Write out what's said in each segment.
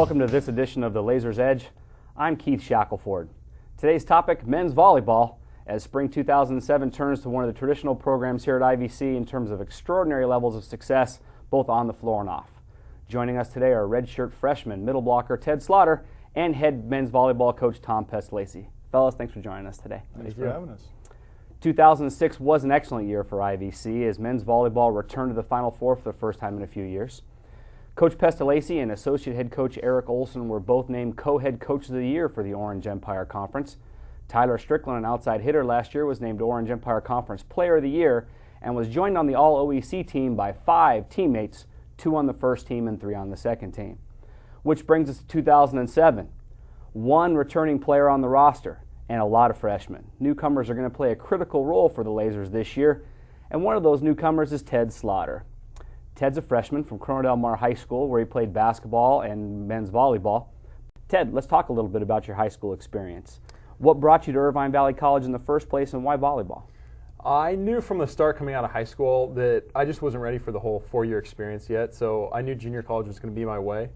Welcome to this edition of the Laser's Edge. I'm Keith Shacklford. Today's topic, men's volleyball, as spring 2007 turns to one of the traditional programs here at IVC in terms of extraordinary levels of success, both on the floor and off. Joining us today are redshirt freshman middle blocker Ted Slaughter and head men's volleyball coach Tom Pestolesi. Fellas, thanks for joining us today. Thanks for having us. 2006 was an excellent year for IVC as men's volleyball returned to the Final Four for the first time in a few years. Coach Pestolesi and associate head coach Eric Olson were both named co-head coaches of the year for the Orange Empire Conference. Tyler Strickland, an outside hitter last year, was named Orange Empire Conference Player of the Year and was joined on the All-OEC team by 5 teammates, 2 on the first team and 3 on the second team. Which brings us to 2007. 1 returning player on the roster and a lot of freshmen. Newcomers are going to play a critical role for the Lasers this year, and one of those newcomers is Ted Slaughter. Ted's a freshman from Corona Del Mar High School where he played basketball and men's volleyball. Ted, let's talk a little bit about your high school experience. What brought you to Irvine Valley College in the first place and why volleyball? I knew from the start coming out of high school that I just wasn't ready for the whole 4-year experience yet, so I knew junior college was going to be my way.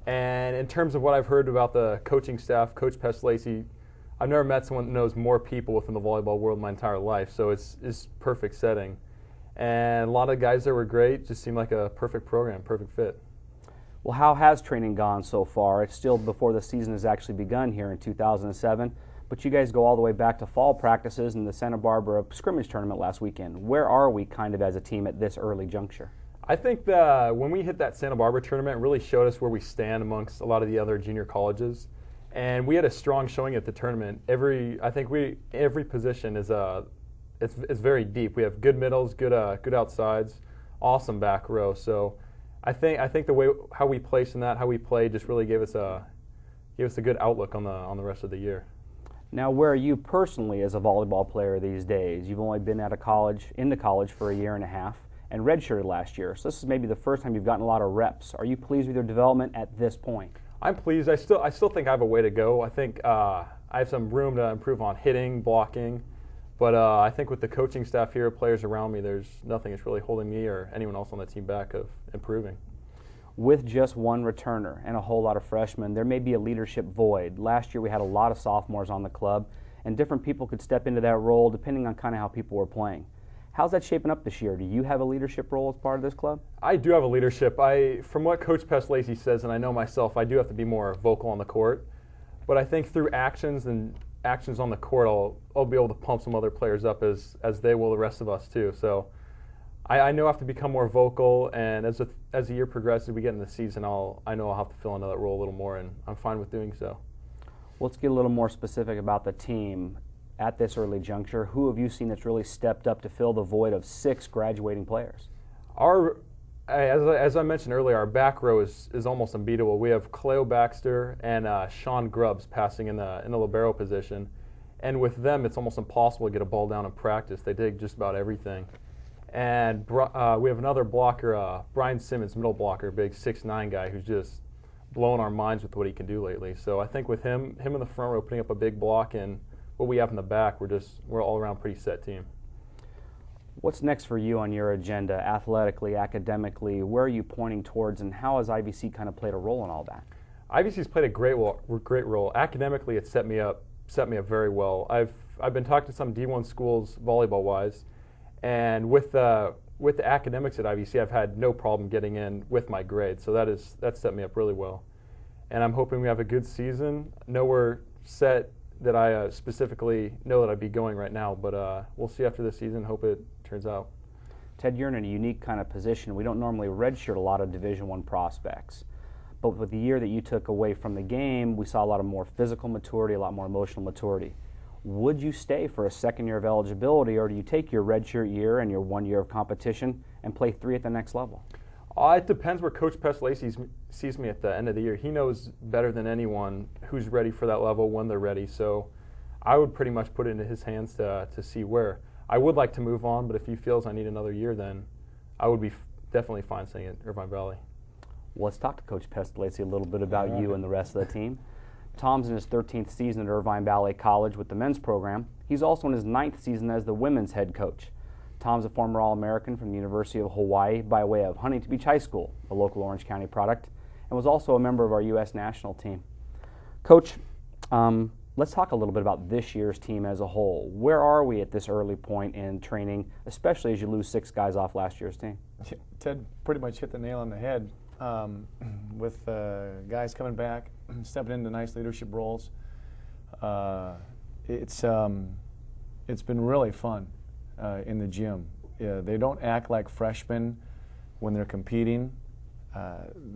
And in terms of what I've heard about the coaching staff, Coach Pestolesi, I've never met someone that knows more people within the volleyball world my entire life, so it's perfect setting. And a lot of guys there were great, just seemed like a perfect program, perfect fit. Well, how has training gone so far? It's still before the season has actually begun here in 2007, but you guys go all the way back to fall practices and the Santa Barbara scrimmage tournament last weekend. Where are we kind of as a team at this early juncture? I think that when we hit that Santa Barbara tournament, it really showed us where we stand amongst a lot of the other junior colleges. And we had a strong showing at the tournament. Every position is it's very deep. We have good middles, good outsides, awesome back row. So I think the way how we placed in that, how we played, just really gave us a good outlook on the rest of the year. Now, where are you personally as a volleyball player these days? You've only been into college for a year and a half and redshirted last year. So this is maybe the first time you've gotten a lot of reps. Are you pleased with your development at this point? I'm pleased. I still think I have a way to go. I think I have some room to improve on hitting, blocking, but I think with the coaching staff here, players around me, there's nothing that's really holding me or anyone else on the team back of improving. With just 1 returner and a whole lot of freshmen, there may be a leadership void. Last year we had a lot of sophomores on the club, and different people could step into that role depending on kind of how people were playing. How's that shaping up this year? Do you have a leadership role as part of this club? I do have a leadership. From what Coach Pestolesi says, and I know myself, I do have to be more vocal on the court. But I think through actions on the court, I'll be able to pump some other players up as they will the rest of us too. So I know I have to become more vocal, and as the year progresses, we get in the season, I know I'll have to fill into that role a little more, and I'm fine with doing so. Let's get a little more specific about the team. At this early juncture, who have you seen that's really stepped up to fill the void of 6 graduating players? As I mentioned earlier, our back row is almost unbeatable. We have Cleo Baxter and Sean Grubbs passing in the libero position, and with them, it's almost impossible to get a ball down in practice. They dig just about everything. And we have another blocker, Brian Simmons, middle blocker, big 6'9" guy who's just blowing our minds with what he can do lately. So I think with him in the front row putting up a big block and what we have in the back, we're all around pretty set team. What's next for you on your agenda, athletically, academically? Where are you pointing towards, and how has IVC kind of played a role in all that? IVC's played a great role. Academically, it set me up very well. I've been talking to some D1 schools volleyball-wise, and with the academics at IVC, I've had no problem getting in with my grades. So that's set me up really well, and I'm hoping we have a good season. Nowhere set that I specifically know that I'd be going right now, but we'll see after this season. Hope it turns out. Ted, you're in a unique kind of position. We don't normally redshirt a lot of Division I prospects, but with the year that you took away from the game, we saw a lot of more physical maturity, a lot more emotional maturity. Would you stay for a second year of eligibility, or do you take your redshirt year and your 1 year of competition and play 3 at the next level? It depends where Coach Pestolesi sees me at the end of the year. He knows better than anyone who's ready for that level when they're ready. So I would pretty much put it into his hands to see where. I would like to move on, but if he feels I need another year, then I would be definitely fine staying at Irvine Valley. Well, let's talk to Coach Pestolesi a little bit about you and the rest of the team. Tom's in his 13th season at Irvine Valley College with the men's program. He's also in his 9th season as the women's head coach. Tom's a former All-American from the University of Hawaii by way of Huntington Beach High School, a local Orange County product, and was also a member of our U.S. national team. Coach, let's talk a little bit about this year's team as a whole. Where are we at this early point in training, especially as you lose 6 guys off last year's team? Ted pretty much hit the nail on the head with guys coming back, stepping into nice leadership roles. It's been really fun in the gym. They don't act like freshmen when they're competing.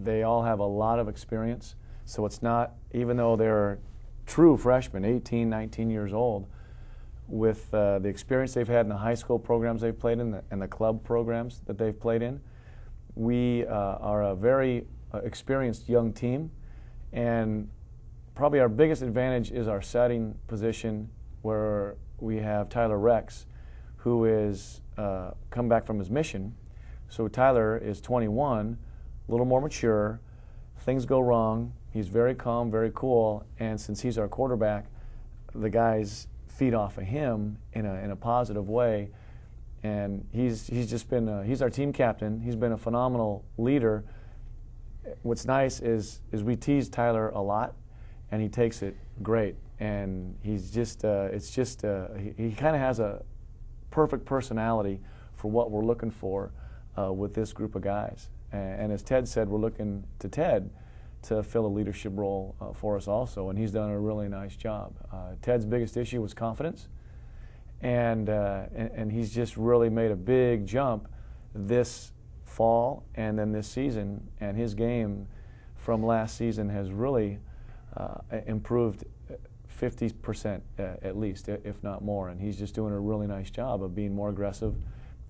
They all have a lot of experience, so it's not, even though they're true freshmen, 18, 19 years old, with the experience they've had in the high school programs they've played in and the club programs that they've played in. We are a very experienced young team, and probably our biggest advantage is our setting position, where we have Tyler Rex, who is come back from his mission. So Tyler is 21, a little more mature. Things go wrong. He's very calm, very cool, and since he's our quarterback, the guys feed off of him in a positive way. And he's just been he's our team captain. He's been a phenomenal leader. What's nice is we tease Tyler a lot, and he takes it great. And he's just he kind of has a perfect personality for what we're looking for with this group of guys. And as Ted said, we're looking to Ted to fill a leadership role for us also, and he's done a really nice job. Ted's biggest issue was confidence, and he's just really made a big jump this fall and then this season, and his game from last season has really improved 50% at least, if not more, and he's just doing a really nice job of being more aggressive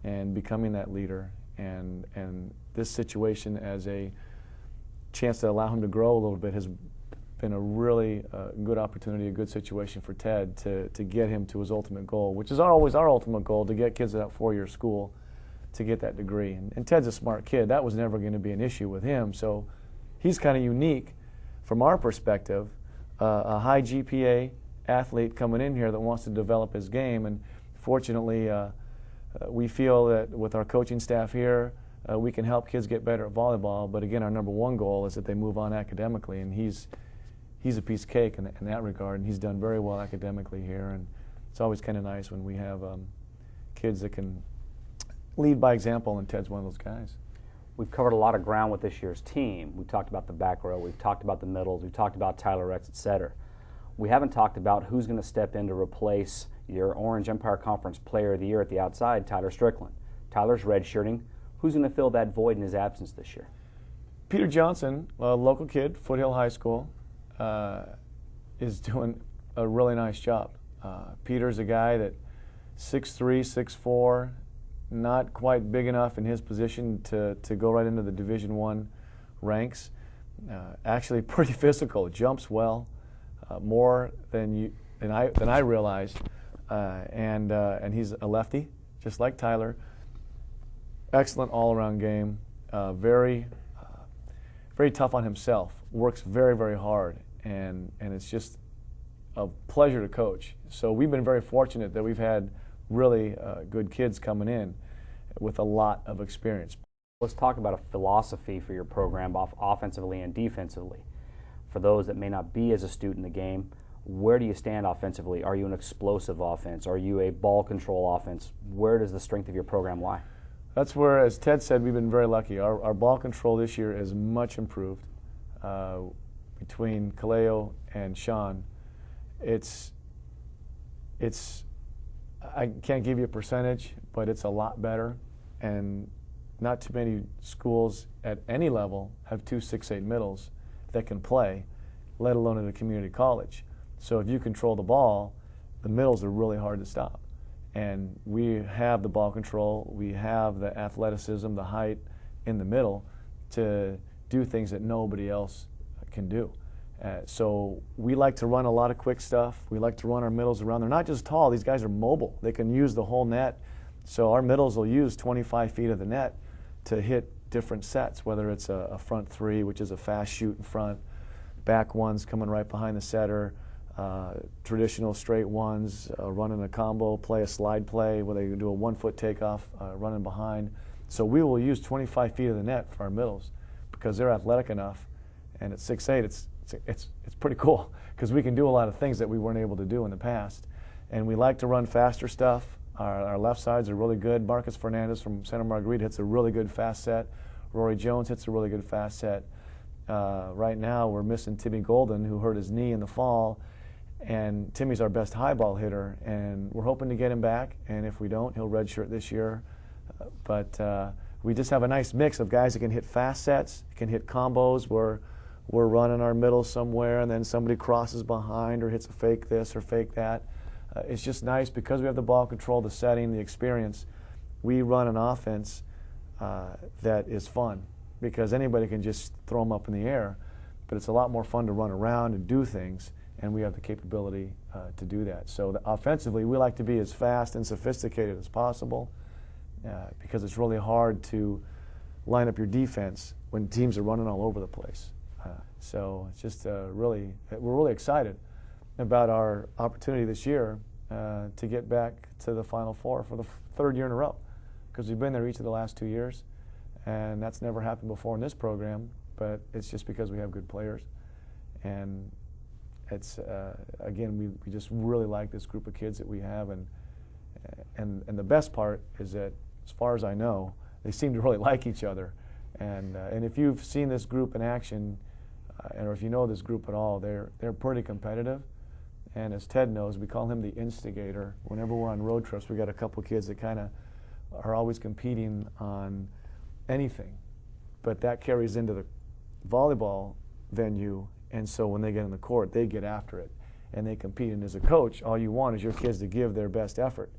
and becoming that leader, and this situation as a chance to allow him to grow a little bit has been a really good opportunity, a good situation for Ted to get him to his ultimate goal, which is always our ultimate goal, to get kids at that 4-year school to get that degree. And Ted's a smart kid. That was never going to be an issue with him. So he's kind of unique from our perspective, a high GPA athlete coming in here that wants to develop his game. And fortunately, we feel that with our coaching staff here, we can help kids get better at volleyball. But again, our number one goal is that they move on academically, and he's a piece of cake in that regard, and he's done very well academically here. And it's always kind of nice when we have kids that can lead by example, and Ted's one of those guys. We've covered a lot of ground with this year's team. We've talked about the back row, we've talked about the middles, we've talked about Tyler Rex, etc. We haven't talked about who's going to step in to replace your Orange Empire Conference Player of the Year at the outside, Tyler Strickland. Tyler's redshirting. Who's going to fill that void in his absence this year? Peter Johnson, a local kid, Foothill High School, is doing a really nice job. Peter's a guy that 6'3", 6'4", not quite big enough in his position to go right into the Division I ranks. Actually pretty physical, jumps well, more than I realized, and he's a lefty, just like Tyler. Excellent all-around game, very tough on himself, works very, very hard, and it's just a pleasure to coach. So we've been very fortunate that we've had really good kids coming in with a lot of experience. Let's talk about a philosophy for your program, both offensively and defensively. For those that may not be as astute in the game, where do you stand offensively? Are you an explosive offense? Are you a ball control offense? Where does the strength of your program lie? That's where, as Ted said, we've been very lucky. Our ball control this year is much improved. Between Kaleo and Sean, I can't give you a percentage, but it's a lot better, and not too many schools at any level have 2 6'8" middles that can play, let alone at a community college. So if you control the ball, the middles are really hard to stop. And we have the ball control, we have the athleticism, the height in the middle to do things that nobody else can do. So we like to run a lot of quick stuff. We like to run our middles around. They're not just tall, these guys are mobile. They can use the whole net. So our middles will use 25 feet of the net to hit different sets, whether it's a front three, which is a fast shoot in front, back ones coming right behind the setter, traditional straight ones, running a combo, play a slide play where they do a 1-foot takeoff, running behind. So we will use 25 feet of the net for our middles because they're athletic enough And at 6'8", it's pretty cool because we can do a lot of things that we weren't able to do in the past. And we like to run faster stuff. Our left sides are really good. Marcus Fernandez from Santa Margarita hits a really good fast set. Rory Jones hits a really good fast set. Right now we're missing Timmy Golden, who hurt his knee in the fall, and Timmy's our best high ball hitter, and we're hoping to get him back, and if we don't, he'll redshirt this year. But we just have a nice mix of guys that can hit fast sets, can hit combos where we're running our middle somewhere and then somebody crosses behind or hits a fake this or fake that. It's just nice because we have the ball control, the setting, the experience. We run an offense that is fun because anybody can just throw them up in the air, but it's a lot more fun to run around and do things, and we have the capability to do that. So offensively, we like to be as fast and sophisticated as possible because it's really hard to line up your defense when teams are running all over the place. So it's just we're really excited about our opportunity this year to get back to the Final Four for the third year in a row, because we've been there each of the last 2 years, and that's never happened before in this program, but it's just because we have good players. And it's, again, we just really like this group of kids that we have, and the best part is that, as far as I know, they seem to really like each other. And if you've seen this group in action, or if you know this group at all, they're pretty competitive. And as Ted knows, we call him the instigator. Whenever we're on road trips, we got a couple kids that kind of are always competing on anything. But that carries into the volleyball venue, and so when they get in the court, they get after it, and they compete. And as a coach, all you want is your kids to give their best effort,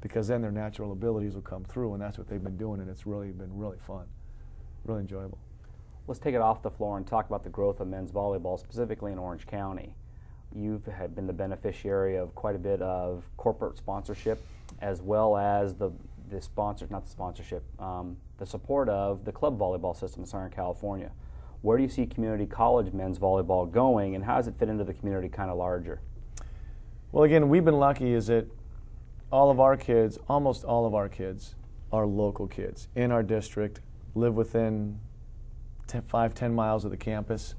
because then their natural abilities will come through, and that's what they've been doing, and it's really been really fun, really enjoyable. Let's take it off the floor and talk about the growth of men's volleyball, specifically in Orange County. You've been the beneficiary of quite a bit of corporate sponsorship, as well as the support of the club volleyball system in Southern California. Where do you see community college men's volleyball going, and how does it fit into the community kind of larger? Well, again, we've been lucky is that all of our kids, almost all of our kids, are local kids in our district, live within 5-10 miles of the campus,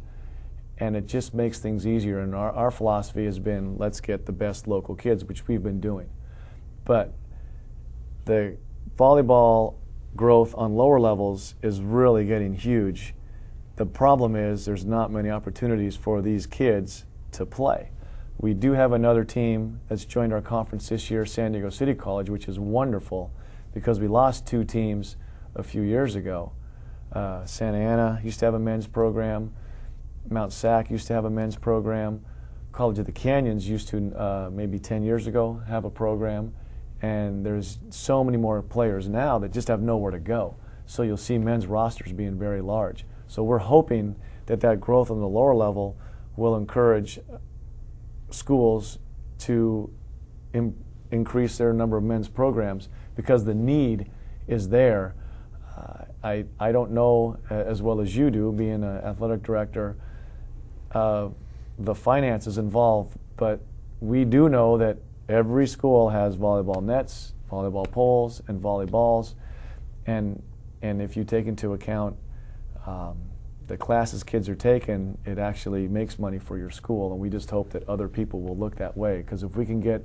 and it just makes things easier. And our philosophy has been, let's get the best local kids, which we've been doing. But the volleyball growth on lower levels is really getting huge. The problem is there's not many opportunities for these kids to play. We do have another team that's joined our conference this year, San Diego City College, which is wonderful because we lost 2 teams a few years ago. Santa Ana used to have a men's program. Mount Sac used to have a men's program. College of the Canyons used to, maybe 10 years ago, have a program. And there's so many more players now that just have nowhere to go. So you'll see men's rosters being very large. So we're hoping that that growth on the lower level will encourage schools to increase their number of men's programs because the need is there. I don't know as well as you do, being an athletic director, the finances involved, but we do know that every school has volleyball nets, volleyball poles, and volleyballs, and if you take into account the classes kids are taking, it actually makes money for your school, and we just hope that other people will look that way, because if we can get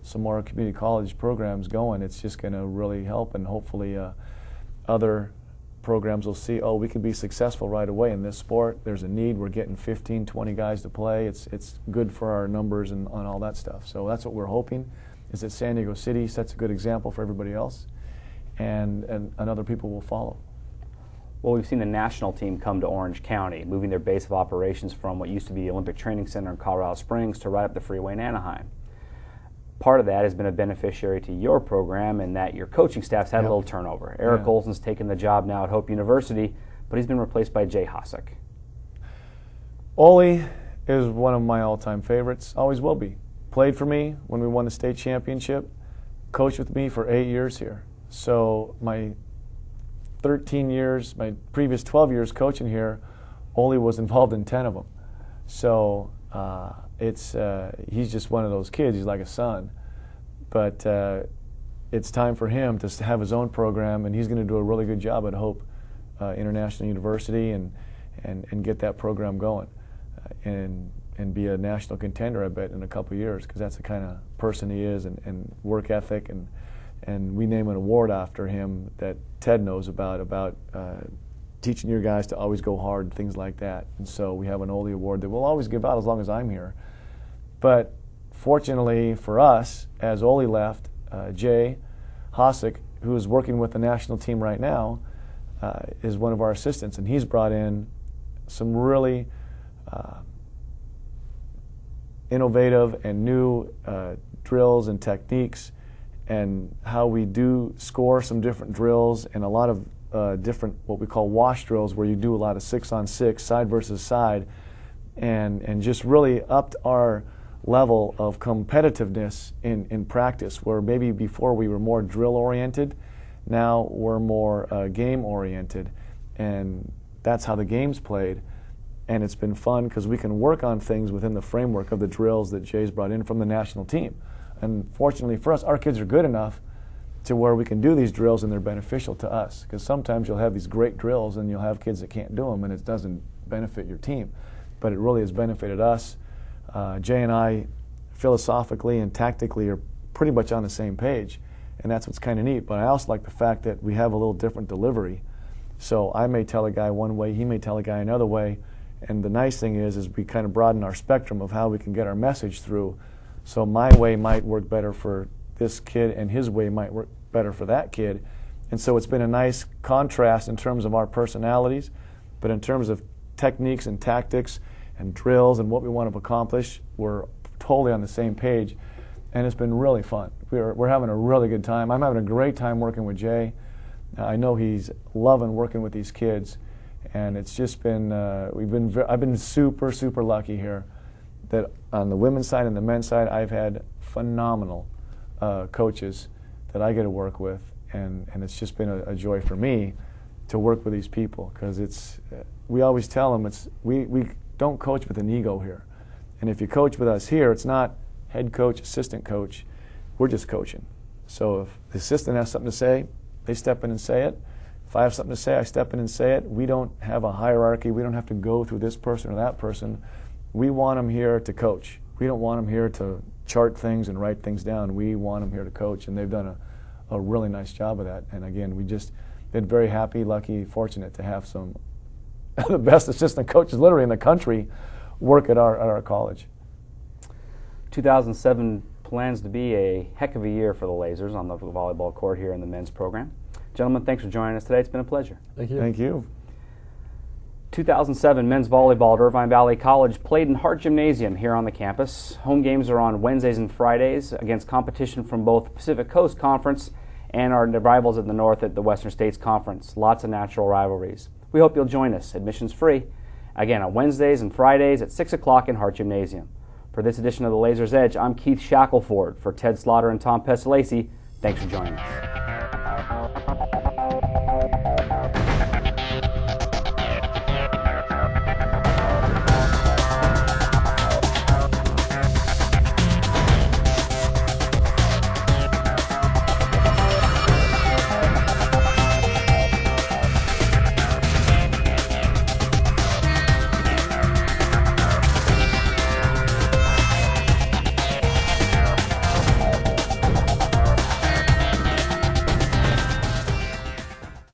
some more community college programs going, it's just going to really help, and hopefully other programs will see, oh, we can be successful right away in this sport. There's a need. We're getting 15, 20 guys to play. It's good for our numbers and all that stuff. So that's what we're hoping, is that San Diego City sets a good example for everybody else, and other people will follow. Well, we've seen the national team come to Orange County, moving their base of operations from what used to be the Olympic Training Center in Colorado Springs to right up the freeway in Anaheim. Part of that has been a beneficiary to your program in that your coaching staff's had a little turnover. Eric Olson's taken the job now at Hope University, but he's been replaced by Jay Hossack. Ole is one of my all-time favorites, always will be. Played for me when we won the state championship, coached with me for 8 years here. So my 13 years, my previous 12 years coaching here, Ole was involved in 10 of them. So he's just one of those kids. He's like a son. But it's time for him to have his own program, and he's going to do a really good job at Hope International University. And and get that program going, and be a national contender, I bet, in a couple of years, because that's the kind of person he is, and work ethic, and we name an award after him that Ted knows about teaching your guys to always go hard, things like that. And so we have an Ole Award that we'll always give out as long as I'm here. But fortunately for us, as Ole left, Jay Hosick, who is working with the national team right now, is one of our assistants, and he's brought in some really innovative and new drills and techniques, and how we do score some different drills, and a lot of different what we call wash drills, where you do a lot of 6-on-6, side versus side, and just really upped our level of competitiveness in practice, where maybe before we were more drill oriented, now we're more game oriented, and that's how the game's played. And it's been fun because we can work on things within the framework of the drills that Jay's brought in from the national team. And fortunately for us, our kids are good enough to where we can do these drills and they're beneficial to us, because sometimes you'll have these great drills and you'll have kids that can't do them and it doesn't benefit your team. But it really has benefited us. Jay and I, philosophically and tactically, are pretty much on the same page, and that's what's kind of neat. But I also like the fact that we have a little different delivery. So I may tell a guy one way, he may tell a guy another way, and the nice thing is we kind of broaden our spectrum of how we can get our message through. So my way might work better for this kid, and his way might work better for that kid. And so it's been a nice contrast in terms of our personalities, but in terms of techniques and tactics and drills and what we want to accomplish, we're totally on the same page, and it's been really fun. We're having a really good time. I'm having a great time working with Jay. I know he's loving working with these kids, and it's just been I've been super lucky here that on the women's side and the men's side I've had phenomenal coaches that I get to work with, and it's just been a joy for me to work with these people, because we always tell them we don't coach with an ego here. And if you coach with us here, it's not head coach, assistant coach. We're just coaching. So if the assistant has something to say, they step in and say it. If I have something to say, I step in and say it. We don't have a hierarchy. We don't have to go through this person or that person. We want them here to coach. We don't want them here to chart things and write things down. We want them here to coach, and they've done a really nice job of that. And again, we just been very happy, lucky, fortunate to have some of the best assistant coaches literally in the country work at our college. 2007 plans to be a heck of a year for the Lasers on the volleyball court here in the men's program. Gentlemen, thanks for joining us today. It's been a pleasure. Thank you. Thank you. 2007 men's volleyball at Irvine Valley College played in Hart Gymnasium here on the campus. Home games are on Wednesdays and Fridays against competition from both Pacific Coast Conference and our rivals at the North at the Western States Conference. Lots of natural rivalries. We hope you'll join us. Admission's free. Again, on Wednesdays and Fridays at 6 o'clock in Hart Gymnasium. For this edition of the Lasers Edge, I'm Keith Shacklford. For Ted Slaughter and Tom Pestolesi, thanks for joining us.